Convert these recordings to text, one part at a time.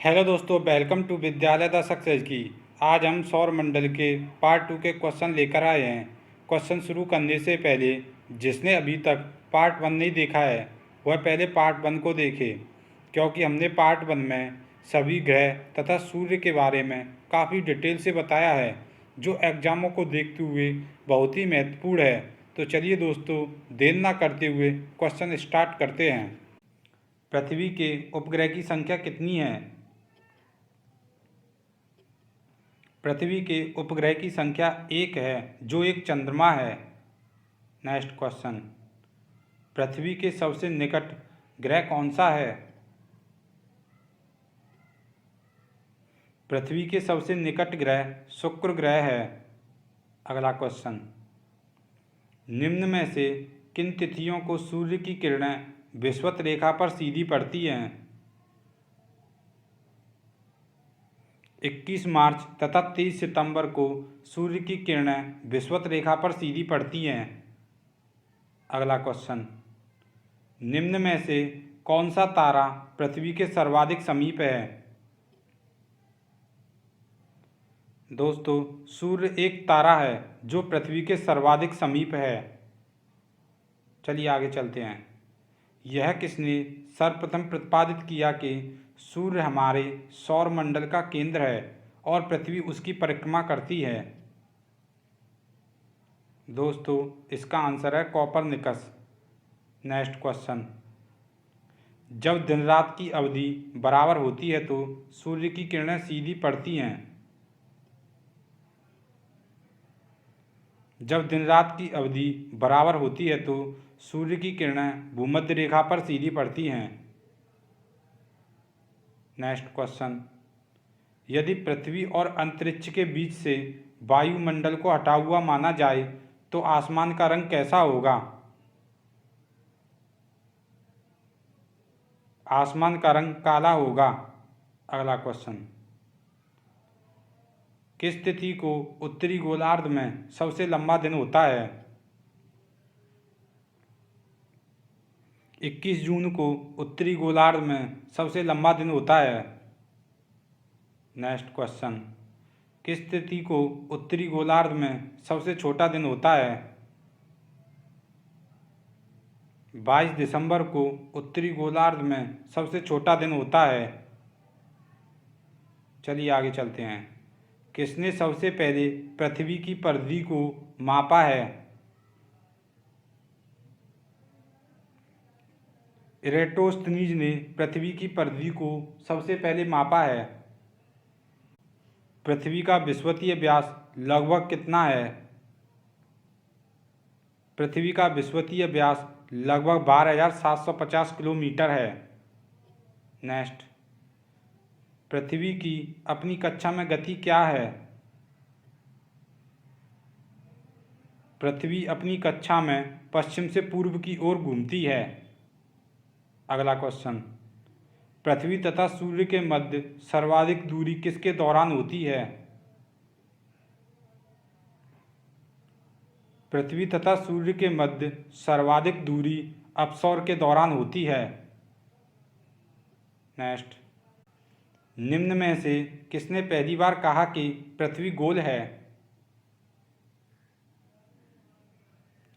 Hello दोस्तों, welcome to विद्यालय the success की। आज हम सौर मंडल के पार्ट 2 के क्वेश्चन लेकर आए हैं। क्वेश्चन शुरू करने से पहले जिसने अभी तक पार्ट 1 नहीं देखा है वह पहले पार्ट 1 को देखे, क्योंकि हमने पार्ट 1 में सभी ग्रह तथा सूर्य के बारे में काफ़ी डिटेल से बताया है, जो एग्जामों को देखते हुए बहुत ही महत्वपूर्ण है। तो चलिए दोस्तों, देर ना करते हुए क्वेश्चन स्टार्ट करते हैं। पृथ्वी के उपग्रह की संख्या कितनी है? पृथ्वी के उपग्रह की संख्या 1 है, जो एक चंद्रमा है। नेक्स्ट क्वेश्चन, पृथ्वी के सबसे निकट ग्रह कौन सा है? पृथ्वी के सबसे निकट ग्रह शुक्र ग्रह है। अगला क्वेश्चन, निम्न में से किन तिथियों को सूर्य की किरणें विषुवत रेखा पर सीधी पड़ती हैं? 21 मार्च तथा 23 सितंबर को सूर्य की किरणें विषुवत रेखा पर सीधी पड़ती हैं। अगला क्वेश्चन, निम्न में से कौन सा तारा पृथ्वी के सर्वाधिक समीप है? दोस्तों, सूर्य एक तारा है जो पृथ्वी के सर्वाधिक समीप है। चलिए आगे चलते हैं। यह किसने सर्वप्रथम प्रतिपादित किया कि सूर्य हमारे सौर मंडल का केंद्र है और पृथ्वी उसकी परिक्रमा करती है? दोस्तों, इसका आंसर है कोपरनिकस। नेक्स्ट क्वेश्चन, जब दिन रात की अवधि बराबर होती है तो सूर्य की किरणें सीधी पड़ती हैं। जब दिन रात की अवधि बराबर होती है तो सूर्य की किरणें भूमध्य रेखा पर सीधी पड़ती हैं। नेक्स्ट क्वेश्चन, यदि पृथ्वी और अंतरिक्ष के बीच से वायुमंडल को हटा हुआ माना जाए तो आसमान का रंग कैसा होगा? आसमान का रंग काला होगा। अगला क्वेश्चन, किस तिथि को उत्तरी गोलार्ध में सबसे लंबा दिन होता है? 21 जून को उत्तरी गोलार्ध में सबसे लंबा दिन होता है। नेक्स्ट क्वेश्चन, किस तिथि को उत्तरी गोलार्ध में सबसे छोटा दिन होता है? 22 दिसंबर को उत्तरी गोलार्ध में सबसे छोटा दिन होता है। चलिए आगे चलते हैं। किसने सबसे पहले पृथ्वी की परिधि को मापा है? इरेटोस्थनीज ने पृथ्वी की परिधि को सबसे पहले मापा है। पृथ्वी का विषुवतीय व्यास लगभग कितना है? पृथ्वी का विषुवतीय व्यास लगभग 12,750 किलोमीटर है। नेक्स्ट, पृथ्वी की अपनी कक्षा में गति क्या है? पृथ्वी अपनी कक्षा में पश्चिम से पूर्व की ओर घूमती है। अगला क्वेश्चन, पृथ्वी तथा सूर्य के मध्य सर्वाधिक दूरी किसके दौरान होती है? पृथ्वी तथा सूर्य के मध्य सर्वाधिक दूरी अपसौर के दौरान होती है। नेक्स्ट, निम्न में से किसने पहली बार कहा कि पृथ्वी गोल है?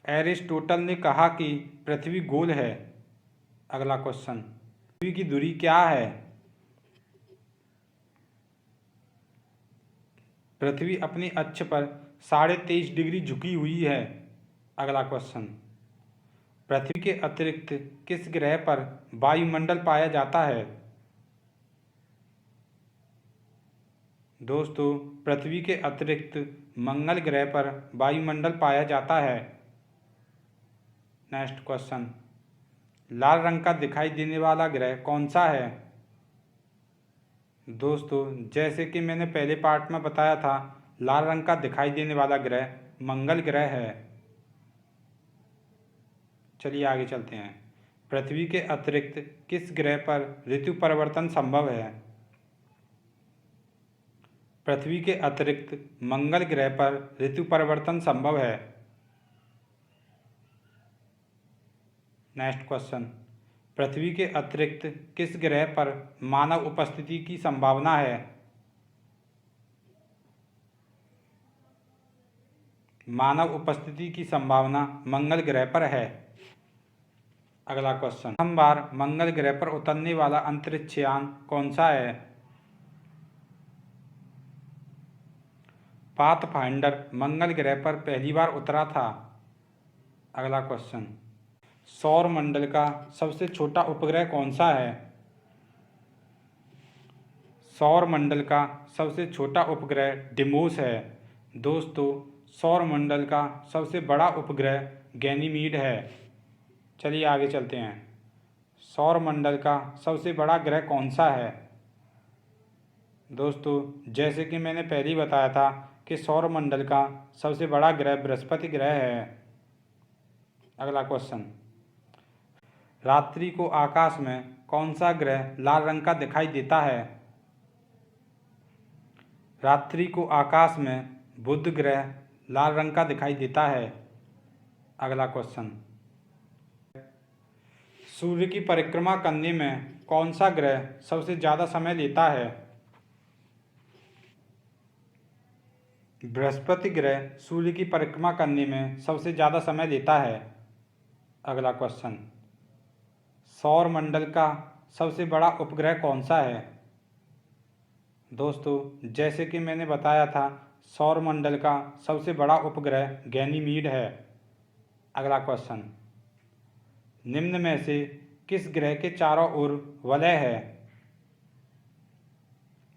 एरिस्टोटल ने कहा कि पृथ्वी गोल है। अगला क्वेश्चन, पृथ्वी की दूरी क्या है? पृथ्वी अपनी अक्ष पर 23.5 डिग्री झुकी हुई है। अगला क्वेश्चन, पृथ्वी के अतिरिक्त किस ग्रह पर वायुमंडल पाया जाता है? दोस्तों, पृथ्वी के अतिरिक्त मंगल ग्रह पर वायुमंडल पाया जाता है। नेक्स्ट क्वेश्चन, लाल रंग का दिखाई देने वाला ग्रह कौन सा है? दोस्तों, जैसे कि मैंने पहले पार्ट में बताया था, लाल रंग का दिखाई देने वाला ग्रह मंगल ग्रह है। चलिए आगे चलते हैं। पृथ्वी के अतिरिक्त किस ग्रह पर ऋतु परिवर्तन संभव है? पृथ्वी के अतिरिक्त मंगल ग्रह पर ऋतु परिवर्तन संभव है। नेक्स्ट क्वेश्चन, पृथ्वी के अतिरिक्त किस ग्रह पर मानव उपस्थिति की संभावना है? मानव उपस्थिति की संभावना मंगल ग्रह पर है। अगला क्वेश्चन, प्रथमबार मंगल ग्रह पर उतरने वाला अंतरिक्ष यान कौन सा है? पाथफाइंडर मंगल ग्रह पर पहली बार उतरा था। अगला क्वेश्चन, सौर मंडल का सबसे छोटा उपग्रह कौन सा है? सौर मंडल का सबसे छोटा उपग्रह डिमोस है। दोस्तों, सौर मंडल का सबसे बड़ा उपग्रह गैनीमीड है। चलिए आगे चलते हैं। सौर मंडल का सबसे बड़ा ग्रह कौन सा है? दोस्तों, जैसे कि मैंने पहले ही बताया था कि सौर मंडल का सबसे बड़ा ग्रह बृहस्पति ग्रह है। अगला क्वेश्चन, रात्रि को आकाश में कौन सा ग्रह लाल रंग का दिखाई देता है? रात्रि को आकाश में बुध ग्रह लाल रंग का दिखाई देता है। अगला क्वेश्चन, सूर्य की परिक्रमा करने में कौन सा ग्रह सबसे ज़्यादा समय लेता है? बृहस्पति ग्रह सूर्य की परिक्रमा करने में सबसे ज़्यादा समय लेता है। अगला क्वेश्चन, सौर मंडल का सबसे बड़ा उपग्रह कौन सा है? दोस्तों, जैसे कि मैंने बताया था, सौर मंडल का सबसे बड़ा उपग्रह गैनीमीड है। अगला क्वेश्चन, निम्न में से किस ग्रह के चारों ओर वलय है?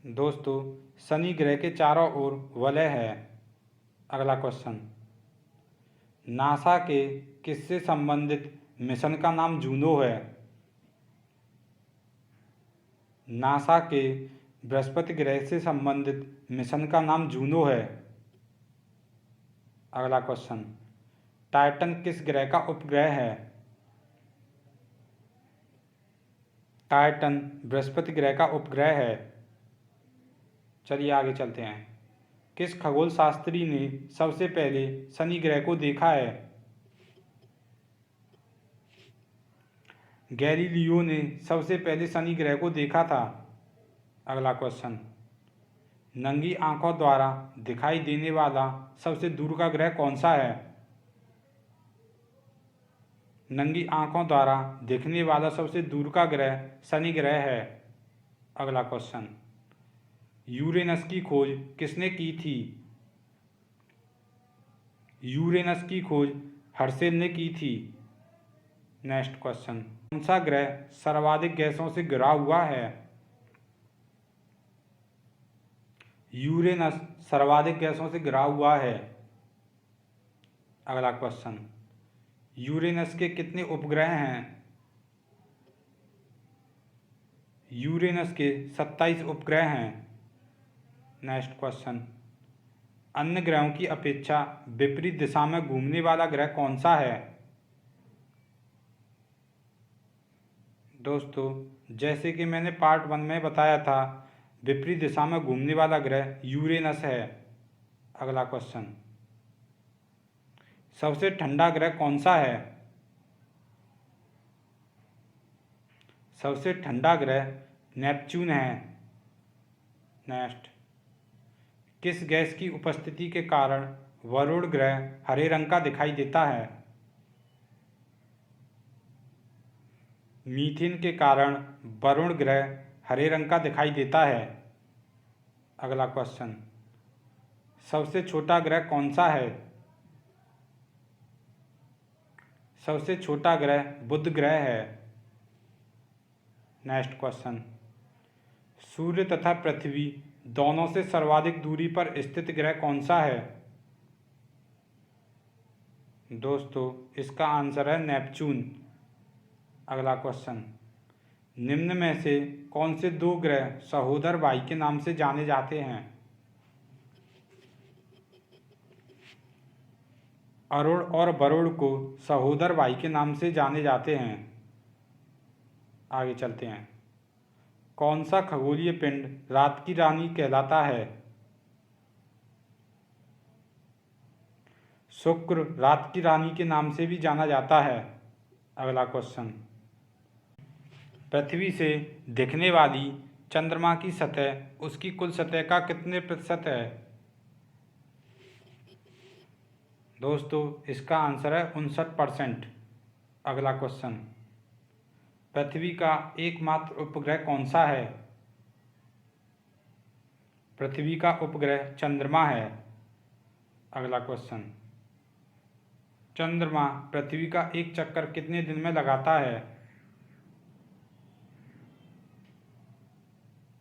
दोस्तों, शनि ग्रह के चारों ओर वलय है। अगला क्वेश्चन, नासा के किससे संबंधित मिशन का नाम जूनो है? नासा के बृहस्पति ग्रह से संबंधित मिशन का नाम जूनो है। अगला क्वेश्चन, टाइटन किस ग्रह का उपग्रह है? टाइटन बृहस्पति ग्रह का उपग्रह है। चलिए आगे चलते हैं। किस खगोल शास्त्री ने सबसे पहले शनि ग्रह को देखा है? गैलीलियो ने सबसे पहले शनि ग्रह को देखा था। अगला क्वेश्चन, नंगी आंखों द्वारा दिखाई देने वाला सबसे दूर का ग्रह कौन सा है? नंगी आंखों द्वारा दिखने वाला सबसे दूर का ग्रह शनि ग्रह है। अगला क्वेश्चन, यूरेनस की खोज किसने की थी? यूरेनस की खोज हर्शेल ने की थी। नेक्स्ट क्वेश्चन, कौन सा ग्रह सर्वाधिक गैसों से घिरा हुआ है? यूरेनस सर्वाधिक गैसों से घिरा हुआ है। अगला क्वेश्चन, यूरेनस के कितने उपग्रह हैं? यूरेनस के 27 उपग्रह हैं। नेक्स्ट क्वेश्चन, अन्य ग्रहों की अपेक्षा विपरीत दिशा में घूमने वाला ग्रह कौन सा है? दोस्तों, जैसे कि मैंने पार्ट 1 में बताया था, विपरीत दिशा में घूमने वाला ग्रह यूरेनस है। अगला क्वेश्चन, सबसे ठंडा ग्रह कौन सा है? सबसे ठंडा ग्रह नेपच्यून है। नेक्स्ट, किस गैस की उपस्थिति के कारण वरुण ग्रह हरे रंग का दिखाई देता है? मीथेन के कारण वरुण ग्रह हरे रंग का दिखाई देता है। अगला क्वेश्चन, सबसे छोटा ग्रह कौन सा है? सबसे छोटा ग्रह बुध ग्रह है। नेक्स्ट क्वेश्चन, सूर्य तथा पृथ्वी दोनों से सर्वाधिक दूरी पर स्थित ग्रह कौन सा है? दोस्तों, इसका आंसर है नेपच्यून। अगला क्वेश्चन, निम्न में से कौन से दो ग्रह सहोदर भाई के नाम से जाने जाते हैं? अरुण और वरुण को सहोदर भाई के नाम से जाने जाते हैं। आगे चलते हैं। कौन सा खगोलीय पिंड रात की रानी कहलाता है? शुक्र रात की रानी के नाम से भी जाना जाता है। अगला क्वेश्चन, पृथ्वी से दिखने वाली चंद्रमा की सतह उसकी कुल सतह का कितने प्रतिशत है? दोस्तों इसका आंसर है 59%। अगला क्वेश्चन, पृथ्वी का एकमात्र उपग्रह कौन सा है? पृथ्वी का उपग्रह चंद्रमा है। अगला क्वेश्चन, चंद्रमा पृथ्वी का एक चक्कर कितने दिन में लगाता है?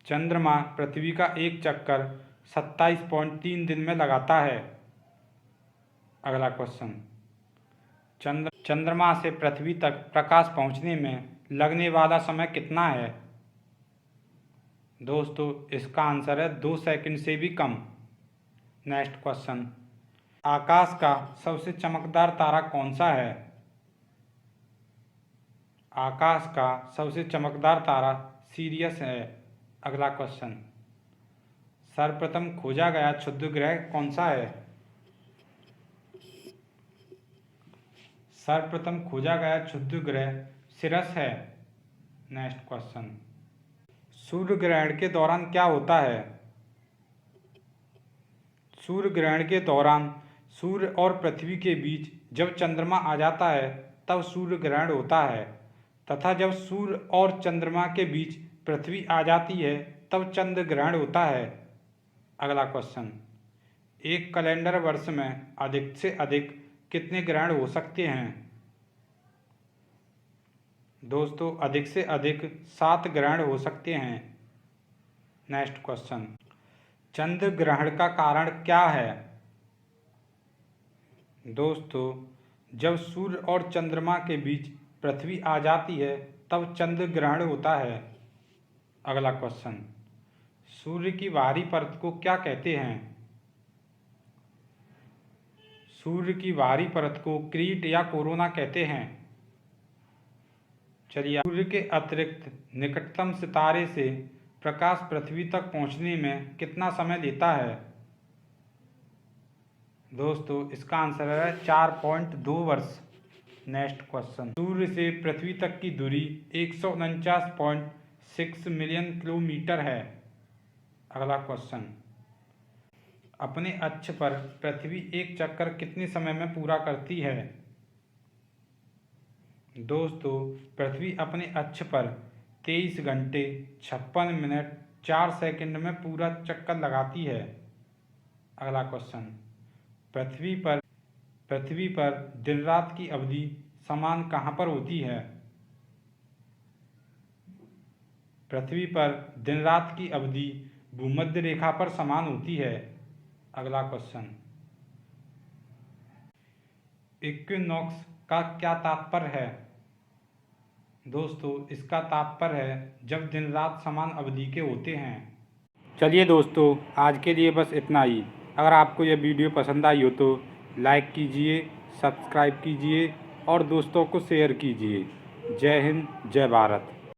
चंद्रमा पृथ्वी का एक चक्कर 27.3 दिन में लगाता है। अगला क्वेश्चन, चंद्रमा से पृथ्वी तक प्रकाश पहुंचने में लगने वाला समय कितना है? दोस्तों इसका आंसर है 2 सेकंड से भी कम। नेक्स्ट क्वेश्चन, आकाश का सबसे चमकदार तारा कौन सा है? आकाश का सबसे चमकदार तारा सीरियस है। अगला क्वेश्चन, सर्वप्रथम खोजा गया क्षुद्र ग्रह कौन सा है? सर्वप्रथम खोजा गया क्षुद्र ग्रह सिरस है। नेक्स्ट क्वेश्चन, सूर्य ग्रहण के दौरान क्या होता है? सूर्य ग्रहण के दौरान सूर्य और पृथ्वी के बीच जब चंद्रमा आ जाता है तब सूर्य ग्रहण होता है, तथा जब सूर्य और चंद्रमा के बीच पृथ्वी आ जाती है तब चंद्र ग्रहण होता है। अगला क्वेश्चन, एक कैलेंडर वर्ष में अधिक से अधिक कितने ग्रहण हो सकते हैं? दोस्तों अधिक से अधिक 7 ग्रहण हो सकते हैं। नेक्स्ट क्वेश्चन, चंद्र ग्रहण का कारण क्या है? दोस्तों जब सूर्य और चंद्रमा के बीच पृथ्वी आ जाती है तब चंद्र ग्रहण होता है। अगला क्वेश्चन, सूर्य की बाहरी परत को क्या कहते हैं? सूर्य की बाहरी परत को क्रीट या कोरोना कहते हैं। चलिए, सूर्य के अतिरिक्त निकटतम सितारे से प्रकाश पृथ्वी तक पहुंचने में कितना समय लेता है? दोस्तों इसका आंसर है 4.2 वर्ष। नेक्स्ट क्वेश्चन, सूर्य से पृथ्वी तक की दूरी 149.6 मिलियन किलोमीटर है। अगला क्वेश्चन, अपने अक्ष पर पृथ्वी एक चक्कर कितने समय में पूरा करती है? दोस्तों पृथ्वी अपने अक्ष पर 23 घंटे 56 मिनट 4 सेकंड में पूरा चक्कर लगाती है। अगला क्वेश्चन, पृथ्वी पर दिन रात की अवधि समान कहाँ पर होती है? पृथ्वी पर दिन रात की अवधि भूमध्य रेखा पर समान होती है। अगला क्वेश्चन, इक्विनॉक्स का क्या तात्पर्य है? दोस्तों इसका तात्पर्य है जब दिन रात समान अवधि के होते हैं। चलिए दोस्तों आज के लिए बस इतना ही। अगर आपको यह वीडियो पसंद आई हो तो लाइक कीजिए, सब्सक्राइब कीजिए और दोस्तों को शेयर कीजिए। जय हिंद, जय भारत।